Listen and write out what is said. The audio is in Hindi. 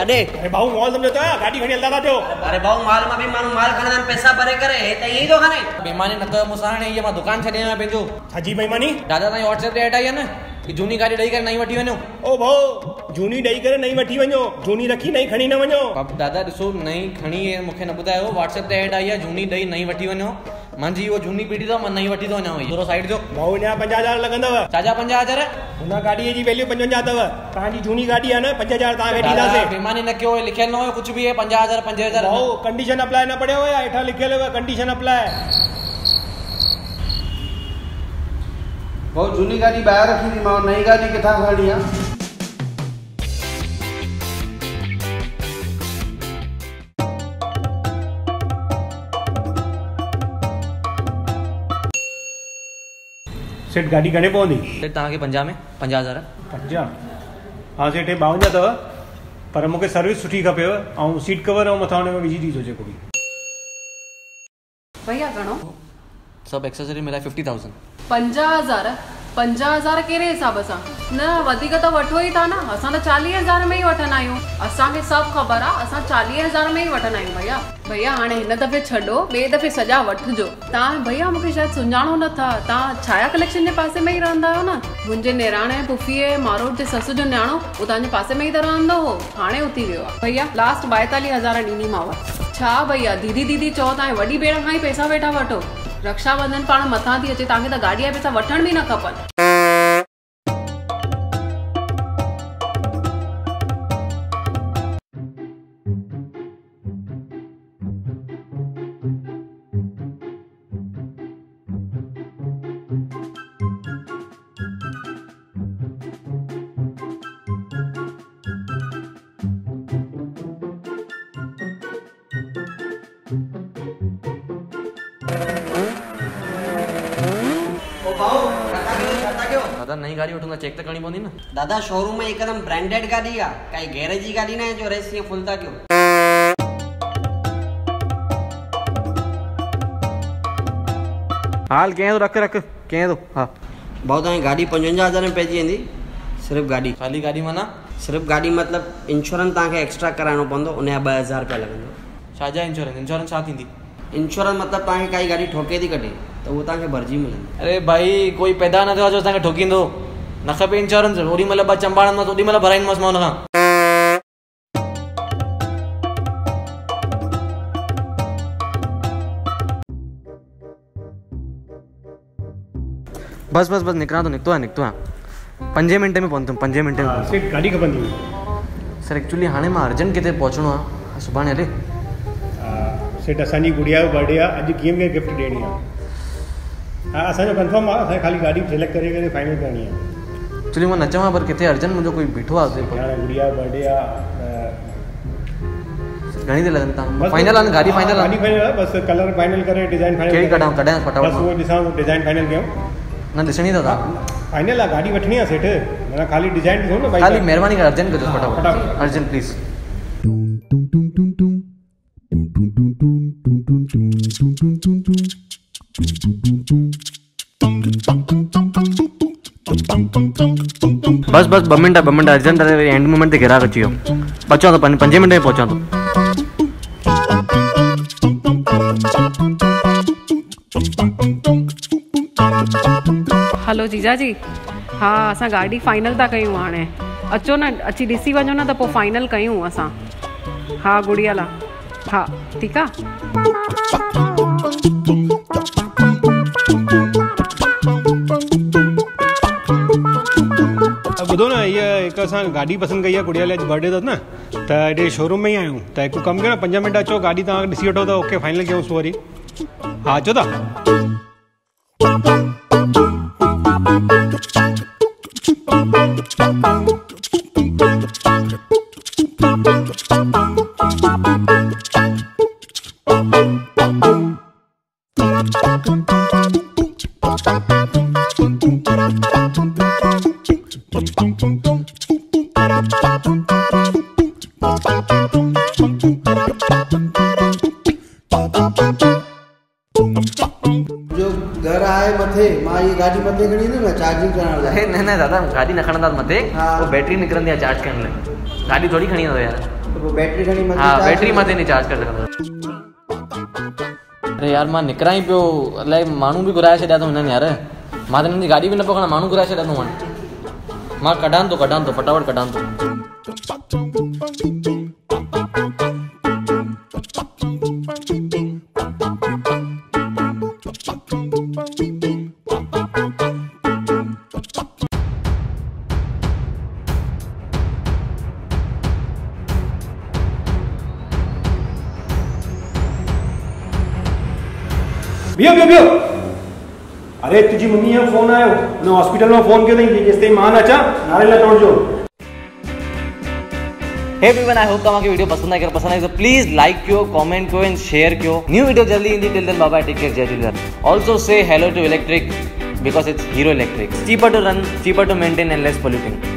अरे भाऊ मॉल समझो तो गाड़ी खड़ी हलदा था जो। अरे भाऊ मॉल में भी मानू माल खणन पैसा भरे करे त यही तो खणे बेईमानी न कयो मुसाणे ये मां दुकान छॾे आहियां पंहिंजो। छाजी बेईमानी? दादा ताईं WhatsApp ते ऐड आई आहे न कि झूनी गाड़ी ॾेई करे नई वठी वञो। ओ भाऊ झूनी ॾेई करे नई वठी वञो, झूनी रखी नई खणी न वञो। दादा ॾिसो नई खणी मूंखे न ॿुधायो, WhatsApp ते ऐड आई आहे झूनी ॾेई नई वठी वञो। मुंहिंजी उहो झूनी पीड़ी अथव, मां नई वठी थो वञां। थोरो साइड जो भाऊ हिनजा 50,000 लॻंदव। छाजा 50,000? हुन गाॾीअ जी वैल्यू 55 अथव। तव्हांजी झूनी गाॾी आहे न, 5,000 तव्हांखे ॾींदासीं। बेईमानी न कयो, लिखियल न हुयो कुझु बि 50,000 5,000। भाऊ कंडीशन अप्लाई न पढ़ियो या हेठां लिखियल हुयो कंडीशन अप्लाई। भाऊ झूनी गाड़ी ॿाहिरि रखी थी मां, नई गाड़ी किथां खणी आहे? सेठ गाड़ी घणे पवंदी? सेठ तव्हांखे 50 में 50,000। 50? हाँ सेठ 52 अथव, पर मूंखे सर्विस सुठी खपेव ऐं सीट कवर ऐं मथां हुन में विझी ॾिजो जेको बि। भैया घणो? सब एक्सेसरी मिलाए 50,000। 50,000? 50,000 कहिड़े हिसाब सां? न वधीक त वठो ई था न, असां त 40,000 में ई वठंदा आहियूं। असांखे सभु ख़बर आहे, असां 40,000 में ई वठंदा आहियूं भैया। भैया हाणे हिन दफ़े छॾो, ॿिए दफ़े सॼा वठिजो। तव्हां भैया मूंखे शायदि सुञाणो नथा, तव्हां छाया कलेक्शन जे पासे में ई रहंदा आहियो न? मुंहिंजे निराणे पुफीअ मारोट जे ससु जो न्याणो उहो तव्हांजे पासे में ई त रहंदो हो, हाणे उथी वियो आहे। भैया लास्ट 42,000 ॾींदीमांव। छा भैया दीदी दीदी चओ, तव्हांजे वॾी भेण खां ई पैसा वेठा वठो। रक्षाबंधन पाण मथां थी अचे, तव्हांखे त गाॾीअ जा पैसा वठण बि न खपनि। दादा नई गाड़ी वठूंगा, चेक तो करनी पवंदी न। दादा शोरूम में एकदम ब्रांडेड गाड़ी आहे, काई गैरेज जी गाड़ी न आहे जो रेस फुल था कयो। हाल कहीं तो रख रख कहीं तो। हाँ भाऊ तव्हांजी गाड़ी 55,000 में पइजी वेंदी। सिर्फ़ गाड़ी? खाली गाड़ी माना? सिर्फ़ गाड़ी मतलब इंश्योरेंस तव्हांखे एक्स्ट्रा कराइणो पवंदो, उनजा 2,000 रुपया लॻंदो। छाजा इंश्योरेंस? इंश्योरेंस छा थींदी? इंश्योरेंस मतलब तव्हांखे काई गाड़ी ठोके थी कढे त उहो तव्हांखे भरिजी मिलंदी। अरे भाई कोई पैदा न थियो जो असांखे ठोकींदो, न खपे इंश्योरेंस। ओॾी महिल ॿ चंबाड़ंदोसि, ओॾी महिल भराईंदोसि मां हुनखां। बस बस बस निकिरा तो निकितो आहे 5 मिंट में पहुंचुमि 5 मिंट में। सेठ गाड़ी खपंदी सर एक्चुअली हाणे मां अर्जेंट किथे पहुचणो आहे, सुभाणे हले? सेठ असांजी गुड़िया जो बर्थडे आहे, अॼु कीअं बि गिफ्ट ॾियणी आहे। हा असांजो कंफर्म आहे, असांखे ख़ाली गाड़ी सिलेक्ट करे फाइनल करणी आहे। एक्चुअली मां न चवां पर किथे अर्जेंट मुंहिंजो कोई बीठो आहे। हाणे गुड़िया जो बर्थडे आहे। घणी देर लॻंदी तव्हां? फाइनल आहे गाड़ी? फाइनल गाड़ी फाइनल आहे, बस कलर फाइनल करे डिज़ाइन फाइनल। कहिड़ी कढां फटाफट? बस उहो ॾिसां, डिज़ाइन फाइनल कयूं। न ॾिसणी अथव तव्हां? फाइनल आहे, गाड़ी वठणी आहे सेठ, माना ख़ाली डिज़ाइन ॾिसो न भाई। खाली महिरबानी करे अर्जेंट कजो फटाफट, अर्जेंट प्लीज़। बस बस 2 मिनट अर्जेंट आहे, एंड मोमेंट ते गिराक अची वियो। पहुचां थो 5 मिंट में पहुचां थो। हलो जीजा जी, हाँ असां गाड़ी फाइनल था कयूं हाणे। अचो न, अची ॾिसी वञो न त पोइ फाइनल कयूं असां। हा गुड़िया ला, हा ठीकु आहे। ॿुधो न, इहा हिकु असां गाॾी पसंदि कई आहे, गुड़िया लाइ बर्थडे अथसि न, त हेॾे शोरूम में ई आहियूं। त हिकु कमु कयो न, 5 मिंट अचो, गाॾी तव्हां ॾिसी वठो त ओके फाइनल कयूंसि वरी। हा अचो था। जो घर आहे मथे मां ये गाड़ी मथे खणी न चार्जिंग करण लाइ। न न दादा गाॾी न खणंदा मथे हा। वो बैटरी निकिरंदी आहे चार्ज करण लाइ गाॾी थोड़ी खणी वेंदो यार। तो वो बैटरी खणी मथे हाँ charge बैटरी कंदो। मथे नहीं चार्ज करे सघंदो। अरे यार मां निकिरां ई पियो अलाए माण्हू बि घुराए छॾिया अथऊं हिननि यार। मां त हिननि जी गाॾी बि न पियो खणा माण्हू घुराए छॾिया अथऊं हाणे। मां कढां थो फटाफट कढां थो। बियो अरे तुझी मम्मी जो फोन आयो उन हॉस्पिटल में फोन कियो अथई जेसिताईं मां न अचां नारेल न तोड़जो। हे एवरीवन आई होप तव्हांखे वीडियो पसंद आई तो प्लीज लाइक कयो कमेंट कयो एंड शेयर कयो। न्यू वीडियो जल्दी ईंदी till then bye bye take care जय Jhulelal. Also say hello to electric because it's Hero Electric. Cheaper to run, cheaper to maintain and less polluting.